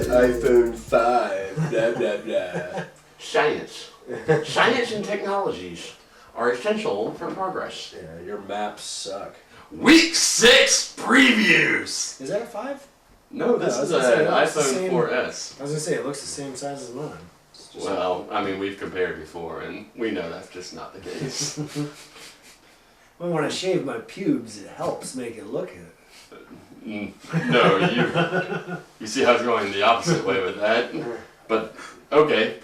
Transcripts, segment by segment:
iPhone 5, blah, blah, blah. Science. Science and technologies are essential for progress. Yeah, your maps suck. Week 6 previews! Is that a 5? No, this is I was gonna say, an it looks the iPhone same. 4S. I was going to say, it looks the same size as mine. It's just- Well, I mean, we've compared before, and we know that's just not the case. Well, when I shave my pubes, it helps make it look good. No, you see how I was going the opposite way with that. But, okay.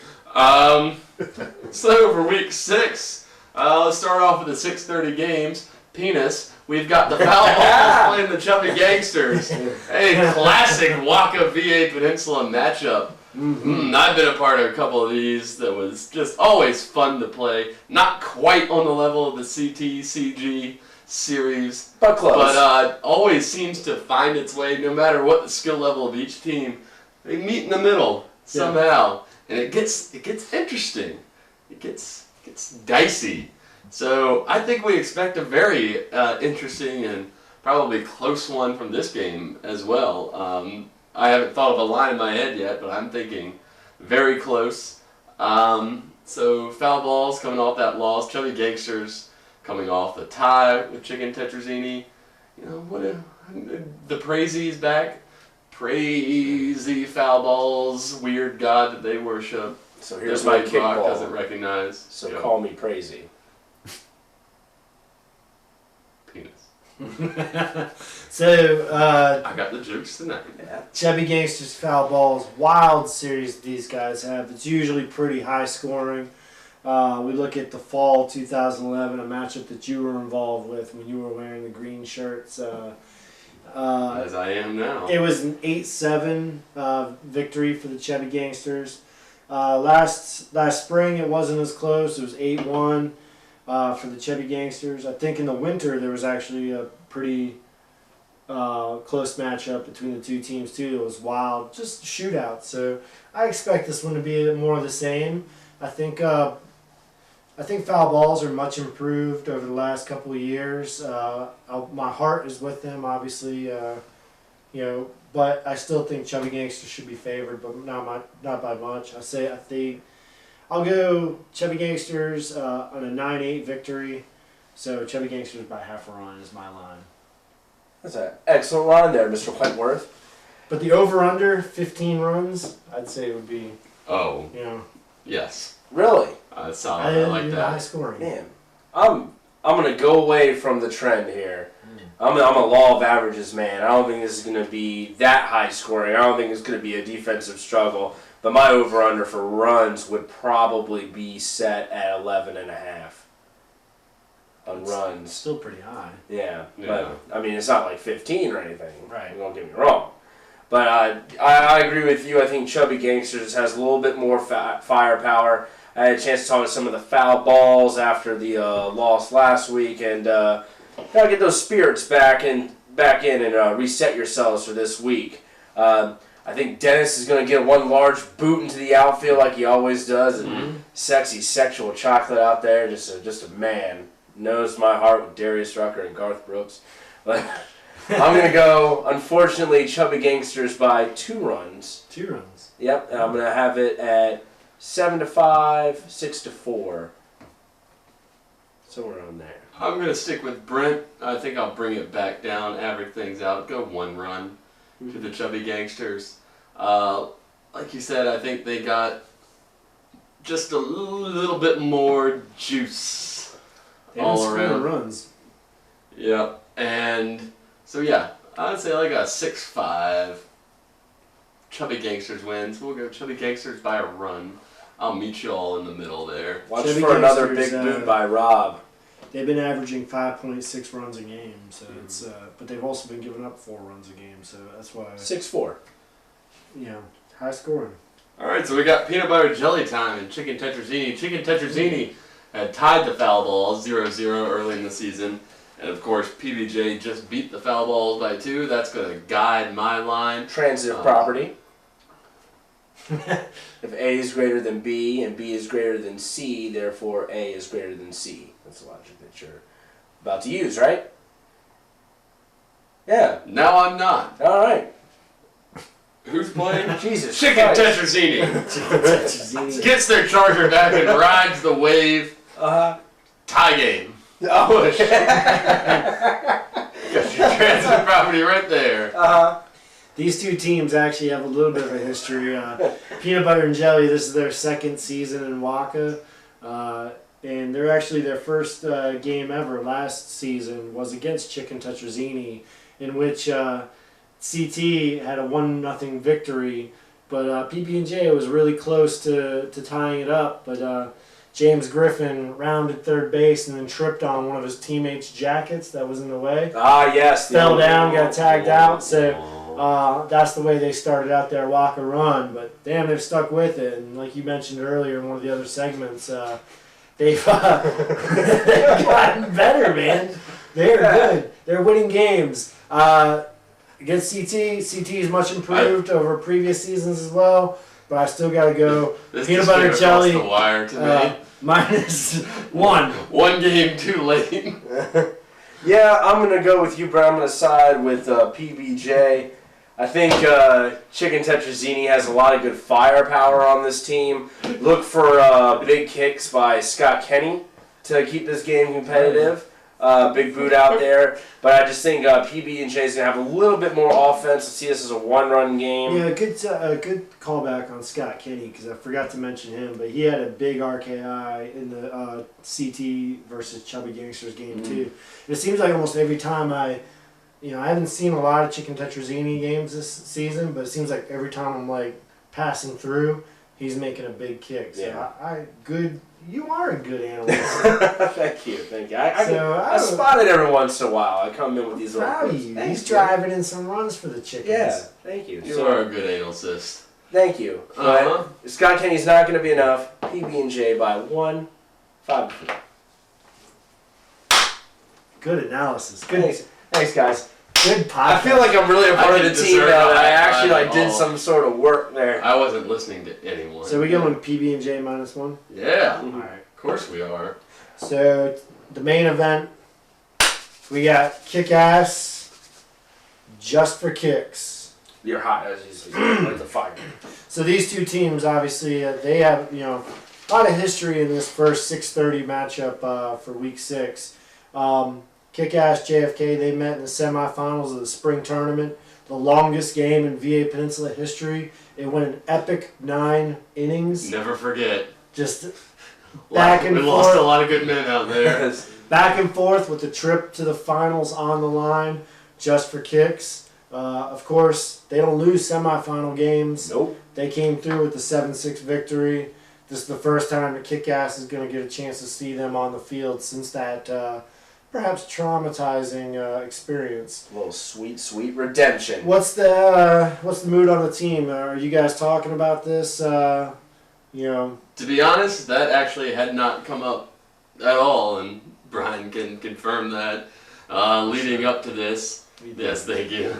So, for week 6, let's start off with the 6:30 games. Penis. We've got the Foul Balls playing the Chubby Gangsters. A classic Waka VA Peninsula matchup. I've been a part of a couple of these that was just always fun to play. Not quite on the level of the CT-CG series, But close. but always seems to find its way, no matter what the skill level of each team. They meet in the middle somehow, and it gets interesting. It gets dicey. So I think we expect a very interesting and probably close one from this game as well. I haven't thought of a line in my head yet, but I'm thinking very close. So Foul Balls coming off that loss, Chubby Gangsters coming off the tie with Chicken Tetrazzini. You know, the Praisey's back. Praisey Foul Balls, weird god that they worship. So here's that my Mike Brock kickball. doesn't recognize. So Go. call me crazy. Penis. So, I got the jokes tonight. Yeah. Chubby Gangsters Foul Balls, wild series these guys have. It's usually pretty high scoring. We look at the fall 2011, a matchup that you were involved with when you were wearing the green shirts. As I am now. It was an 8-7 victory for the Chubby Gangsters. Last spring it wasn't as close. It was 8-1 for the Chubby Gangsters. I think in the winter there was actually a pretty close matchup between the two teams too. It was wild, just a shootout. So I expect this one to be more of the same. I think Foul Balls are much improved over the last couple of years. My heart is with them, obviously. But I still think Chubby Gangsters should be favored, but not by much. I think I'll go Chubby Gangsters on a 9-8 victory. So Chubby Gangsters by half a run is my line. That's an excellent line there, Mr. Wentworth. But the over/under 15 runs, I'd say it would be. Oh, Yes. Really? Solid. I like High that. scoring. Man, I'm gonna go away from the trend here. I'm a law of averages man. I don't think this is gonna be that high scoring. I don't think it's gonna be a defensive struggle. But my over under for runs would probably be set at 11.5 on runs. Still pretty high. Yeah, Yeah. but I mean it's not like 15 or anything. Right. Don't get me wrong. But I agree with you. I think Chubby Gangsters has a little bit more firepower. I had a chance to talk to some of the Foul Balls after the loss last week, and gotta get those spirits back in and reset yourselves for this week. I think Dennis is gonna get one large boot into the outfield like he always does, and sexy sexual chocolate out there, just a man knows my heart with Darius Rucker and Garth Brooks. But I'm gonna go, unfortunately, Chubby Gangsters by 2 runs. 2 runs. Yep, and I'm gonna have it at 7-5, 6-4. Somewhere around there. I'm going to stick with Brent. I think I'll bring it back down, average things out, go 1 run to the Chubby Gangsters. Like you said, I think they got just a little bit more juice They all don't score around. runs. Yep. And so, yeah, I'd say like a 6-5. Chubby Gangsters wins. We'll go Chubby Gangsters by a run. I'll meet you all in the middle there. Watch Chubby for another big Gangsters, boot by Rob. They've been averaging 5.6 runs a game, so it's. But they've also been giving up 4 runs a game, so that's why. 6-4. High scoring. All right, so we got peanut butter jelly time and Chicken Tetrazzini. Chicken Tetrazzini had tied the Foul Balls 0-0 early in the season. And of course, PBJ just beat the Foul Balls by 2. That's going to guide my line. Transitive property. If A is greater than B and B is greater than C, therefore A is greater than C. That's the logic that you're about to use, right? Yeah. Now I'm not. All right. Who's playing? Jesus Chicken Christ. Tetrazzini gets their charger back and rides the wave. Tie game. Oh. Got your transit property right there. These two teams actually have a little bit of a history. Peanut Butter and Jelly, this is their second season in Waka. And they're actually their first game ever last season was against Chicken Tetrazzini, in which CT had a 1-0 victory. But PB&J was really close to tying it up. But James Griffin rounded third base and then tripped on one of his teammates' jackets that was in the way. Yes. Fell down, got tagged out. So that's the way they started out their Waka run. But damn, they've stuck with it. And like you mentioned earlier in one of the other segments, they've gotten better, man. They're good. They're winning games. Against CT is much improved over previous seasons as well. But I still got to go This Peanut just Butter came Jelly across the wire to me. -1. One game too late. Yeah, I'm going to go with you, but I'm going to side with PBJ. I think Chicken Tetrazzini has a lot of good firepower on this team. Look for big kicks by Scott Kenny to keep this game competitive. Big boot out there. But I just think PB&J is going to have a little bit more offense. I see this as a one-run game. Yeah, good callback on Scott Kenny because I forgot to mention him, but he had a big RKI in the CT versus Chubby Gangsters game too. And it seems like almost every time I haven't seen a lot of Chicken Tetrazzini games this season, but it seems like every time I'm like passing through, he's making a big kick. So Yeah. you are a good analyst. Thank you. So I spot it every once in a while. I come in with these little proud of clips. you. Thank He's you. driving in some runs for the Chickens. Yeah, thank you. You are a good anal cyst. Thank you. But Scott Kenny's not going to be enough. PB&J by 1, 5. Good analysis. Good. Thanks, guys. Good podcast. I feel like I'm really a part of the didn't team deserve now that I that actually at did all. some sort of work there. I wasn't listening to anyone. So we going PB&J -1. Yeah, All right. of course we are. So the main event, we got Kick-Ass, Just for Kicks. You're hot as usual. Like the fire. So these two teams, obviously, they have a lot of history in this first 6:30 matchup for Week 6. Kick-Ass JFK, they met in the semifinals of the spring tournament, the longest game in VA Peninsula history. It went an epic 9 innings. Never forget. Just back and we forth. lost a lot of good men out there. Back and forth with the trip to the finals on the line, just for kicks. Of course, they don't lose semifinal games. Nope. They came through with the 7-6 victory. This is the first time the Kick-Ass is going to get a chance to see them on the field since that perhaps traumatizing experience. A little sweet, sweet redemption. What's the mood on the team? Are you guys talking about this? To be honest, that actually had not come up at all, and Brian can confirm that leading up to this. Yes, thank you.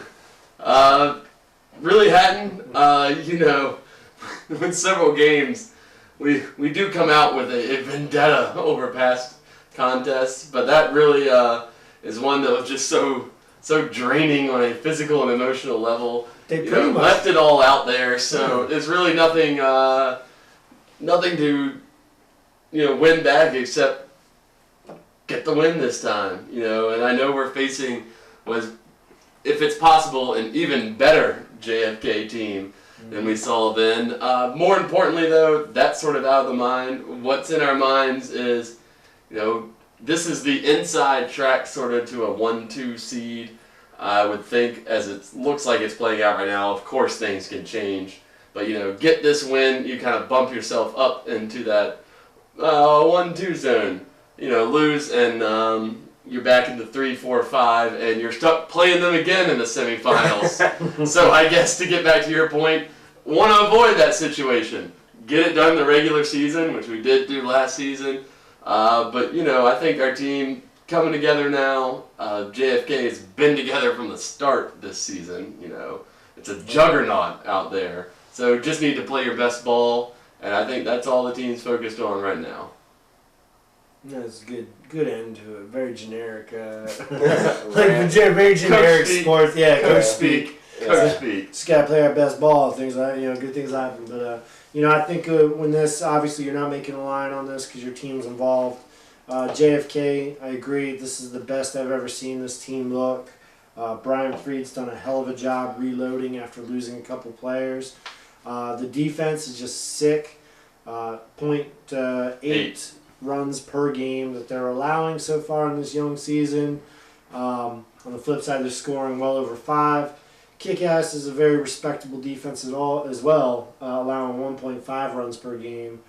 Really hadn't. With several games, we do come out with a vendetta over past contests, but that really is one that was just so draining on a physical and emotional level. They pretty much left it all out there, so there's really nothing to win back except get the win this time. And I know we're facing if it's possible, an even better JFK team than we saw then. More importantly, though, that's sort of out of the mind. What's in our minds is, this is the inside track sort of to a 1-2 seed. I would think, as it looks like it's playing out right now, of course things can change. But, get this win, you kind of bump yourself up into that 1-2 zone. Lose and you're back into 3, 4, 5, and you're stuck playing them again in the semifinals. So I guess to get back to your point, want to avoid that situation. Get it done in the regular season, which we did do last season. But I think our team coming together now. JFK has been together from the start this season. It's a juggernaut out there. So just need to play your best ball, and I think that's all the team's focused on right now. That's a good end to it. Very generic. Very generic speak. sports. Yeah, coach speak. Coach speak. Just gotta play our best ball. Things like good things happen. But I think when this obviously you're not making a line on this because your team's involved. JFK, I agree. This is the best I've ever seen this team look. Brian Freed's done a hell of a job reloading after losing a couple players. The defense is just sick. 0.8 runs per game that they're allowing so far in this young season. On the flip side, they're scoring well over 5. Kick-Ass is a very respectable defense as well, allowing 1.5 runs per game.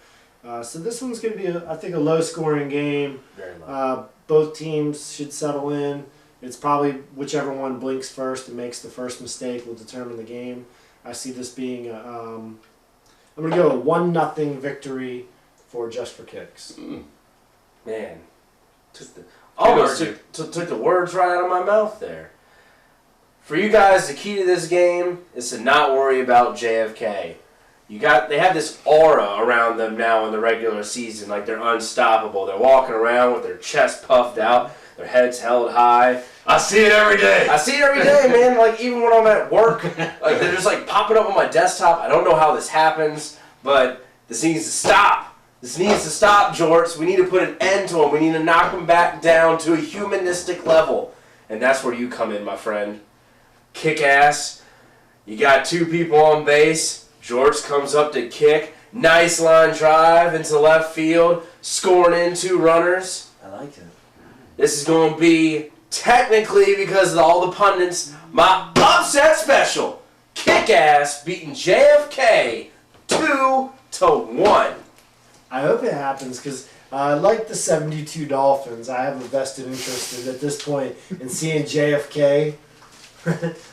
So this one's going to be, I think, a low-scoring game. Very low. Both teams should settle in. It's probably whichever one blinks first and makes the first mistake will determine the game. I see this being I'm going to go a 1-0 victory for Just for Kicks. Man, almost took the words right out of my mouth there. For you guys, the key to this game is to not worry about JFK. They have this aura around them now in the regular season, like they're unstoppable. They're walking around with their chest puffed out, their heads held high. I see it every day. I see it every day, man. Like even when I'm at work, like they're just like popping up on my desktop. I don't know how this happens, but this needs to stop. This needs to stop, Jorts. We need to put an end to them. We need to knock them back down to a humanistic level, and that's where you come in, my friend. Kick ass. You got 2 people on base. George comes up to kick. Nice line drive into left field. Scoring in 2 runners. I like it. This is going to be, technically, because of all the pundits, my upset special. Kick-Ass beating JFK 2-1. I hope it happens because like the 72 Dolphins, I have a vested interest at this point in seeing JFK.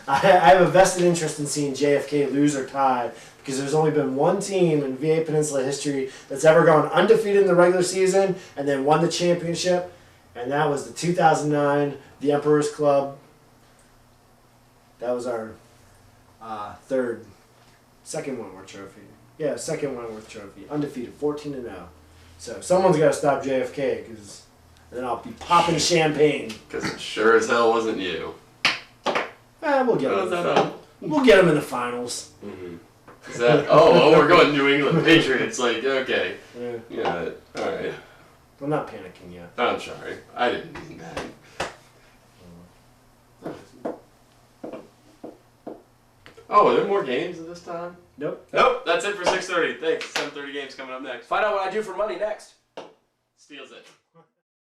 I have a vested interest in seeing JFK lose or tie because there's only been one team in VA Peninsula history that's ever gone undefeated in the regular season and then won the championship, and that was the 2009 The Emperor's Club. That was our second Wentworth Trophy. Yeah, second Wentworth Trophy. Undefeated, 14-0. So someone's got to stop JFK because then I'll be popping champagne. Because it sure as hell wasn't you. We'll get him. We'll get him in the finals. Mm-hmm. Is that? Oh, we're going New England Patriots. Like, okay. Yeah. All right. I'm not panicking yet. I'm sorry. I didn't mean that. Oh, are there more games at this time? Nope. Nope. That's it for 6:30. Thanks. 7:30 games coming up next. Find out what I do for money next. Steals it.